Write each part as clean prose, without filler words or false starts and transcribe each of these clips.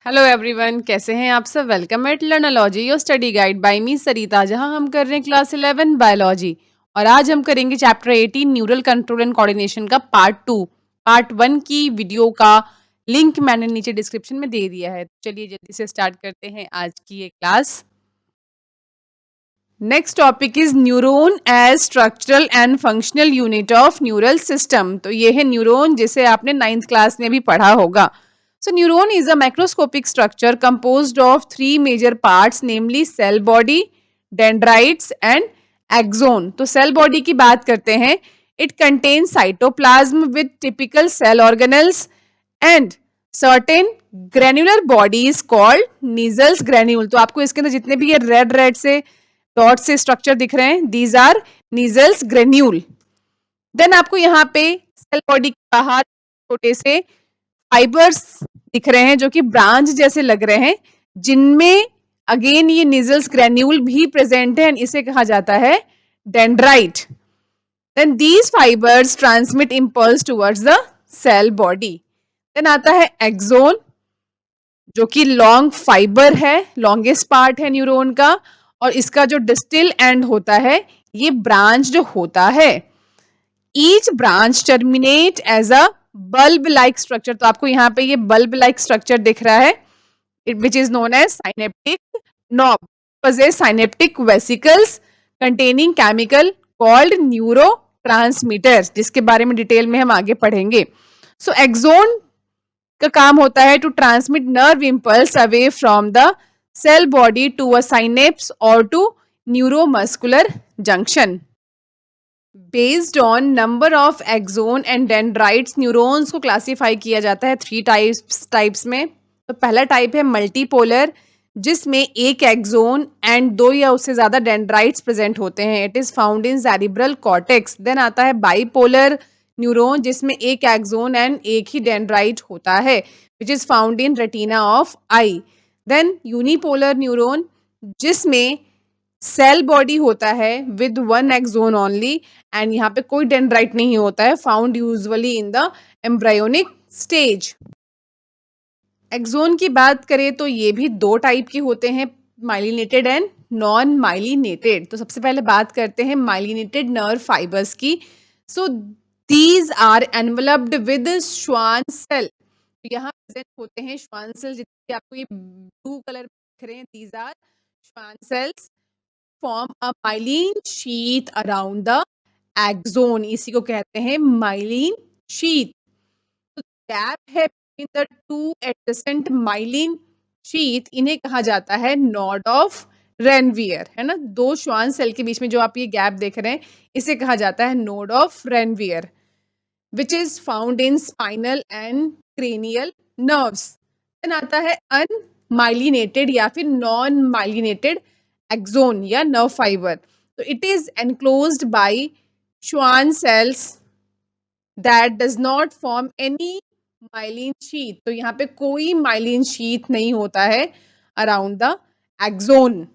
Hello everyone, कैसे हैं आप सब। Welcome at Learnology your study guide by me Sarita, जहां हम कर रहे हैं क्लास 11 बायोलॉजी। और आज हम करेंगे chapter 18 neural control and coordination का पार्ट 2। पार्ट 1 की वीडियो का लिंक मैंने नीचे डिस्क्रिप्शन में दे दिया है। चलिए जल्दी से स्टार्ट करते हैं आज की ये क्लास। Next topic is neuron as structural and functional unit of neural system. तो ये है न्यूरॉन, जिसे आपने 9th क्लास में भी पढ़ा होगा। So neuron is a macroscopic structure composed of three major parts, namely cell body, dendrites and axon. तो cell body की बात करते हैं. It contains cytoplasm with typical cell organelles and certain granular bodies called Nissls granule. तो आपको इसके अंदर जितने भी ये रेड से डॉट से स्ट्रक्चर दिख रहे हैं, these are Nissls granule. Then आपको यहाँ पे सेल बॉडी के बाहर छोटे से फाइबर्स दिख रहे हैं जो कि ब्रांच जैसे लग रहे हैं, जिनमें अगेन ये निजल्स ग्रेन्यूल भी प्रेजेंट है, इसे कहा जाता है dendrite. Then these fibres transmit impulse towards the cell body. Then आता है एक्सोन, जो कि लॉन्ग फाइबर है, लॉन्गेस्ट पार्ट है न्यूरॉन का, और इसका जो डिस्टल एंड होता है ये ब्रांच जो होता है। Each branch terminate as a bulb like structure. तो आपको यहाँ पे ये बल्ब लाइक स्ट्रक्चर दिख रहा है, which is known as synaptic knob, possess synaptic vesicles containing chemical called neurotransmitters, जिसके बारे में डिटेल में हम आगे पढ़ेंगे। सो एक्सोन का काम होता है to transmit nerve impulse away from the cell body to a synapse और to neuromuscular junction. Based on number of axon and dendrites neurons को क्लासिफाई किया जाता है 3 टाइप्स में। तो पहला टाइप है मल्टीपोलर, जिसमें एक एक्सोन एंड 2 या उससे ज्यादा डेंड्राइट्स प्रेजेंट होते हैं। It is found in cerebral cortex. Then आता है बाइपोलर न्यूरॉन, जिसमें एक एक्सोन एंड एक ही डेंड्राइट होता है, which is found in retina of eye. Then unipolar neuron, जिसमें सेल बॉडी होता है विद 1 एक्सोन ओनली, एंड यहाँ पे कोई डेंड्राइट नहीं होता है, found usually in the embryonic stage. Axon की बात करें तो ये भी 2 टाइप के होते हैं, माइलिनेटेड एंड नॉन माइलिनेटेड। तो सबसे पहले बात करते हैं माइलिनेटेड नर्व फाइबर्स की। So these are enveloped with Schwann cell. यहाँ प्रेजेंट होते हैं श्वान सेल, जिसके आपको ये ब्लू कलर दिख रहे हैं, these are Schwann cells form a myelin sheath around the axon. इसी को कहते हैं माइलिन शीथ। तो गैप है between the 2 adjacent myelin sheath, इन्हें कहा जाता है नोड ऑफ रेनवियर, है ना। 2 श्वान सेल के बीच में जो आप ये गैप देख रहे हैं, इसे कहा जाता है node of Ranvier, which is found in spinal and cranial nerves. Then आता है अनमाइलिनेटेड या फिर नॉन माइलिनेटेड एक्सोन या नर्व फाइबर। तो it is enclosed by Schwann cells that does not form any myelin sheath. तो यहाँ पे कोई माइलिन शीथ नहीं होता है around the axon,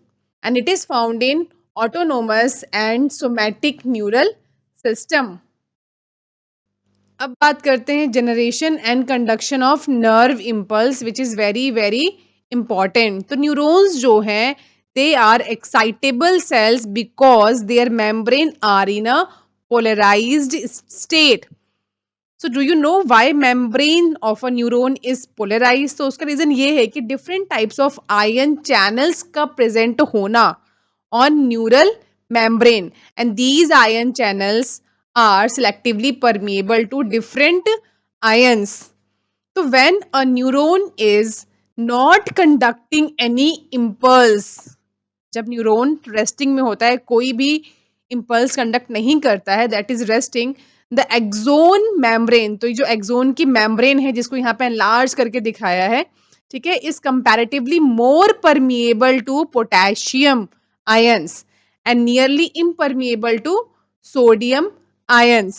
and it is found in autonomous and somatic neural system. अब बात करते हैं generation and conduction of nerve impulse, which is very very important. तो न्यूरॉन्स जो हैं, they are excitable cells because their membrane are in a polarised state. So do you know why membrane of a neuron is polarise? तो उसका reason ये है कि different types of ion channels का present होना on neural membrane, and these ion channels are selectively permeable to different ions. So when a neuron is not conducting any impulse, जब neuron resting में होता है, कोई भी इम्पल्स कंडक्ट नहीं करता है, that is resting, the axon membrane. तो ये जो एक्सोन की मेम्ब्रेन है, जिसको यहाँ पे एनलार्ज करके दिखाया है, ठीक है, is comparatively more permeable to potassium ions and nearly impermeable to sodium ions.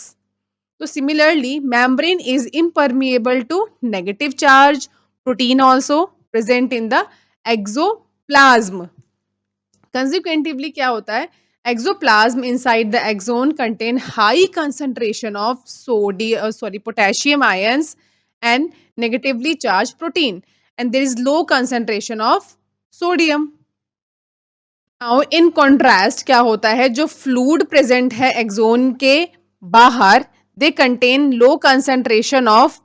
So similarly, membrane is impermeable to negative charge. Protein also present in the exoplasm. Consequently, क्या होता है? Exoplasm inside the axon contain high concentration of potassium ions and negatively charged protein. and there is low concentration of sodium. Now in contrast क्या होता है, जो fluid present है axon के बाहर, they contain low concentration of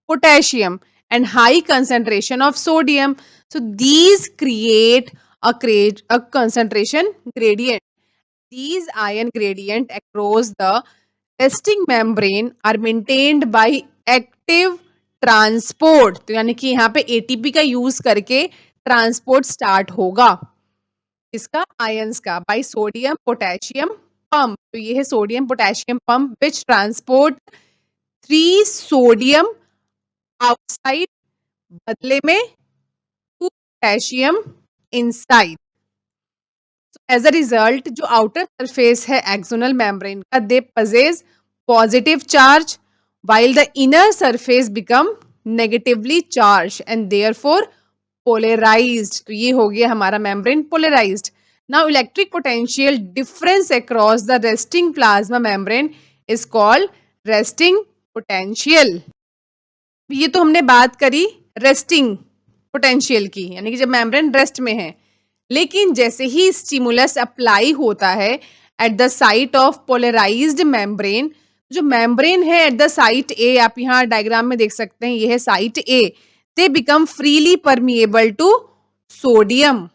potassium and high concentration of sodium. So these create a concentration gradient. These ion gradient across the resting membrane are maintained by active transport. तो यानी कि यहाँ पे ATP का use करके transport start होगा, इसका ions का, बाय सोडियम पोटेशियम पंप. तो ये है sodium potassium pump which transport 3 sodium outside, बदले में 2 potassium inside. As a result जो आउटर सरफेस है एक्सोनल मेम्ब्रेन का, they possess positive charge while the inner surface become negatively charged and therefore polarized. तो ये हो गया हमारा membrane polarized. Now electric potential difference across the resting plasma membrane is called resting potential. ये तो हमने बात करी रेस्टिंग पोटेंशियल की, यानी कि जब मेम्ब्रेन रेस्ट में है. लेकिन जैसे ही स्टिमुलस अप्लाई होता है at the site of polarised membrane, जो मेम्ब्रेन है एट द साइट ए, आप यहाँ डायग्राम में देख सकते हैं, ये है site A, they become freely permeable to sodium.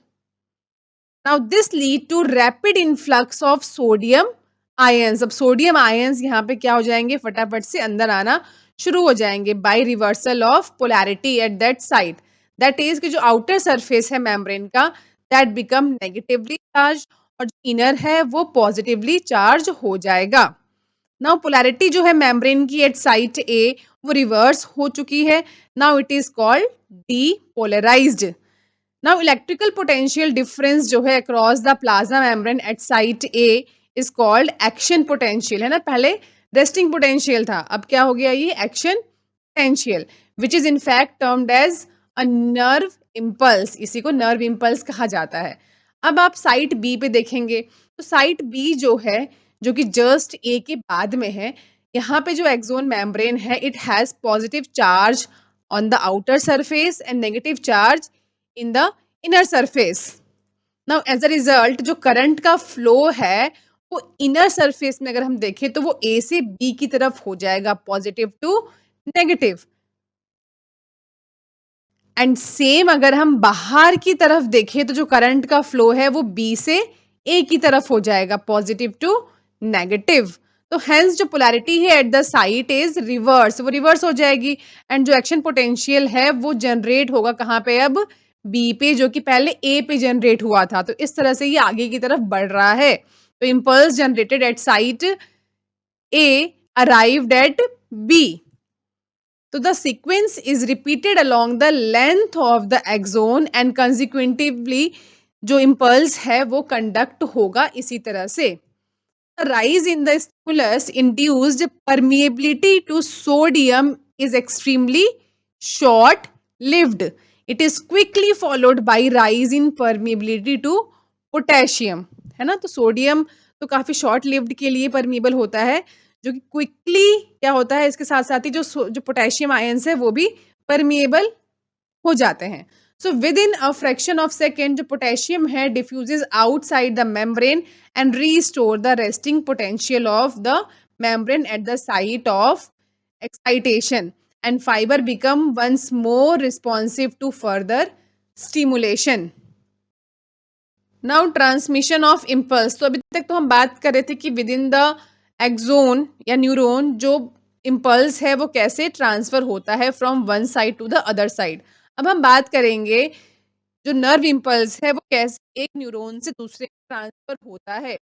Now this lead to rapid influx of sodium ions. अब सोडियम आयंस यहाँ पे क्या हो जाएंगे, फटाफट से अंदर आना शुरू हो जाएंगे by reversal of polarity at that side. That is कि जो आउटर सरफेस है मेम्ब्रेन का, दैट बिकम नेगेटिवली चार्ज, और जो इनर है वो पॉजिटिवली चार्ज हो जाएगा. नाउ पोलैरिटी जो है मेम्ब्रेन की एट साइट ए वो रिवर्स हो चुकी है. Now it is called depolarised. Now electrical potential difference जो है across the plasma membrane at site A is called action potential. है ना, पहले रेस्टिंग पोटेंशियल था, अब क्या हो गया, ये action potential, which is in fact termed as a nerve impulse. इसी को नर्व इम्पल्स कहा जाता है. अब आप साइट बी पे देखेंगे, तो साइट बी जो है, जो कि जस्ट ए के बाद में है, यहाँ पे जो एक्सोन मेम्ब्रेन है, it has positive charge on the outer surface and negative charge in the inner surface. Now as a result जो करंट का फ्लो है वो इनर सरफेस में अगर हम देखें तो वो ए से बी की तरफ हो जाएगा, positive to negative. And same अगर हम बाहर की तरफ देखें तो जो करंट का फ्लो है वो बी से ए की तरफ हो जाएगा, पॉजिटिव टू नेगेटिव. तो हेंस जो पोलैरिटी है at the site is reverse, वो रिवर्स हो जाएगी. एंड जो एक्शन पोटेंशियल है वो जनरेट होगा कहाँ पे, अब बी पे, जो कि पहले ए पे जनरेट हुआ था. तो इस तरह से ये आगे की तरफ बढ़ रहा है. तो impulse generated at site A arrived at B. So the sequence is repeated along the length of the axon and consequently जो impulse है वो conduct होगा इसी तरह से. The rise in the stimulus induced permeability to sodium is extremely short lived. It is quickly followed by rise in permeability to potassium. है ना, तो सोडियम तो काफी शॉर्ट लिव्ड के लिए परमिएबल होता है, जो कि क्विकली क्या होता है, इसके साथ साथ ही जो पोटेशियम आयंस है वो भी परमिएबल हो जाते हैं. So within a fraction of second जो पोटेशियम है diffuses outside the membrane and restore the resting potential of the membrane at the site of excitation, and fibre become once more responsive to further stimulation. Now transmission of impulse. तो अभी तक तो हम बात कर रहे थे कि विद इन द एक्सोन या न्यूरॉन जो इम्पल्स है वो कैसे ट्रांसफर होता है from one side to the other side. अब हम बात करेंगे जो नर्व इम्पल्स है वो कैसे एक न्यूरॉन से दूसरे ट्रांसफर होता है.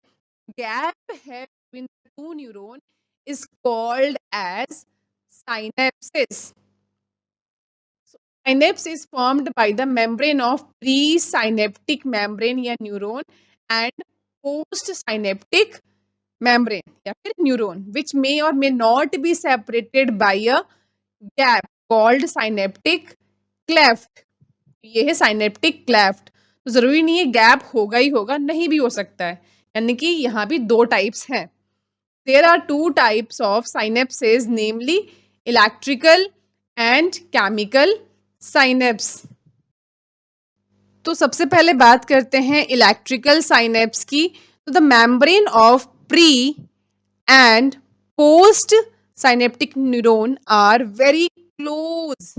गैप है between two neuron is called as synapsis. Synapse is formed by the membrane of presynaptic membrane या neuron and postsynaptic membrane या फिर neuron, which may or may not be separated by a gap called synaptic cleft. ये है synaptic cleft. तो जरूरी नहीं है gap होगा ही होगा, नहीं भी हो सकता है, यानी कि यहाँ भी दो टाइप्स हैं. There are two types of synapses, namely electrical and chemical synapse. तो सबसे पहले बात करते हैं इलेक्ट्रिकल साइनेप्स की। तो the membrane of pre and post synaptic neuron are very close,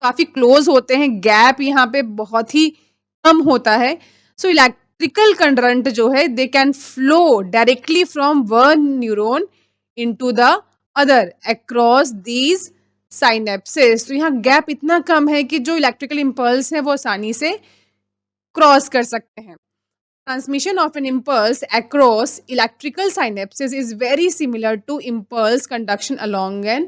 काफी क्लोज होते हैं, गैप यहाँ पे बहुत ही कम होता है। सो इलेक्ट्रिकल करंट जो है they can flow directly from one neuron into the other across these synapses. तो यहाँ गैप इतना कम है कि जो इलेक्ट्रिकल इम्पल्स है वो आसानी से क्रॉस कर सकते हैं। Transmission of an impulse across electrical synapses is very similar to impulse conduction along an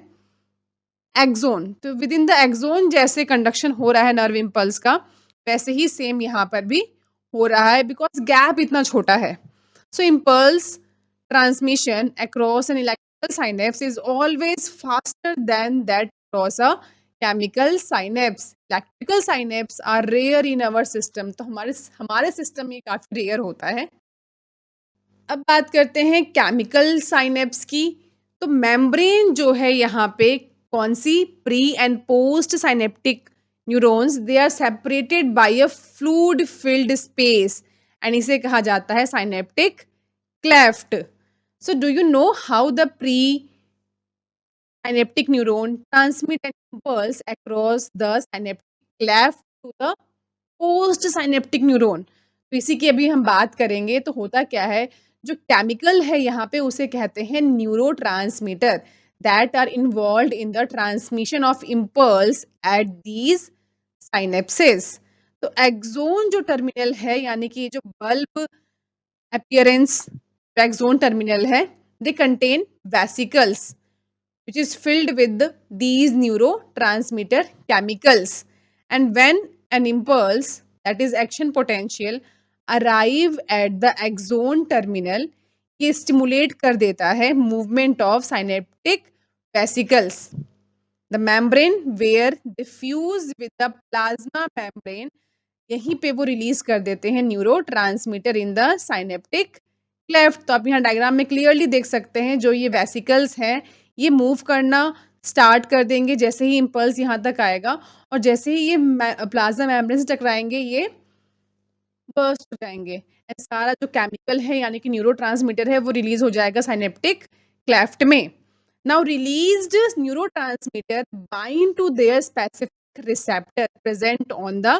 axon। तो विद इन द एक्सोन जैसे कंडक्शन हो रहा है नर्व इम्पल्स का, वैसे ही सेम यहाँ पर भी हो रहा है, बिकॉज गैप इतना छोटा है। सो impulse transmission across an electrical synapse is always faster than that across a chemical synapse। Electrical synapse are rare in our system। तो हमारे सिस्टम में काफी रेयर होता है। अब बात करते हैं केमिकल साइनेप्स की। तो मेम्ब्रेन जो है यहाँ पे कौन सी, pre and post synaptic neurons, they are separated by a fluid filled space and इसे कहा जाता है synaptic cleft. So do you know how the pre synaptic neuron transmit an impulse across the synaptic cleft to the post synaptic neuron? तो इसी की अभी हम बात करेंगे। तो होता क्या है, जो केमिकल है यहाँ पे उसे कहते हैं neurotransmitter that are involve in the transmission of impulse at these synapses. तो एक्सोन जो टर्मिनल है, यानी कि जो बल्ब अपीयरेंस एक्सोन टर्मिनल है, they contain vesicles which is filled with these neurotransmitter chemicals, and when an impulse, that is action potential, arrive at the axon terminal, ये stimulate कर देता है movement of synaptic vesicles। The membrane where diffuse with the plasma membrane, यहीं पे वो release कर देते हैं neuro transmitter in the synaptic cleft. तो आप यहाँ डायग्राम में क्लियरली देख सकते हैं, जो ये वेसिकल्स हैं ये मूव करना स्टार्ट कर देंगे जैसे ही इम्पल्स यहाँ तक आएगा, और जैसे ही ये प्लाज्मा मेम्ब्रेन से टकराएंगे ये बर्स्ट हो जाएंगे। सारा जो केमिकल है यानी कि न्यूरोट्रांसमीटर है वो रिलीज हो जाएगा साइनेप्टिक क्लेफ्ट में। Now released neurotransmitter bind to their specific receptor present on the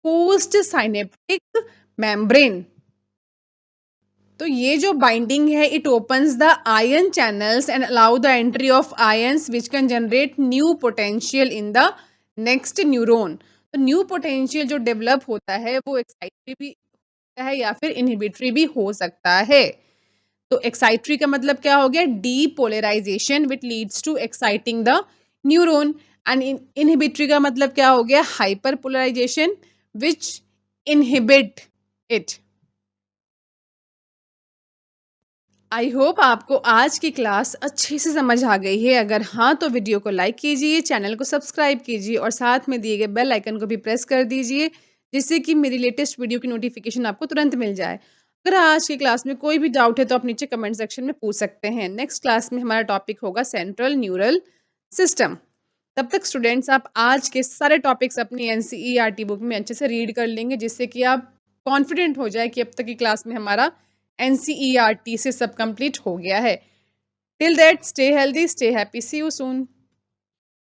post synaptic membrane. तो ये जो बाइंडिंग है, it opens the ion channels and allow the entry of ions which can generate new potential in the next neuron. तो new potential जो develop होता है वो एक्साइटरी भी होता है या फिर इनहिबिटरी भी हो सकता है। तो एक्साइटरी का मतलब क्या हो गया, depolarisation which leads to exciting the neuron, and inhibitory का मतलब क्या हो गया, hyper polarisation which inhibit it. I hope आपको आज की क्लास अच्छे से समझ आ गई है। अगर हाँ तो वीडियो को लाइक कीजिए, चैनल को सब्सक्राइब कीजिए और साथ में दिए गए बेल आइकन को भी प्रेस कर दीजिए, जिससे कि मेरी लेटेस्ट वीडियो की नोटिफिकेशन आपको तुरंत मिल जाए। अगर आज की क्लास में कोई भी डाउट है तो आप नीचे कमेंट सेक्शन में पूछ सकते हैं। नेक्स्ट क्लास में हमारा टॉपिक होगा सेंट्रल न्यूरल सिस्टम। तब तक स्टूडेंट्स आप आज के सारे टॉपिक्स अपनी एनसीईआरटी बुक में अच्छे से रीड कर लेंगे, जिससे कि आप कॉन्फिडेंट हो जाए कि अब तक की क्लास में हमारा एनसीईआरटी से सब कंप्लीट हो गया है। Till that stay healthy, stay happy, see you soon.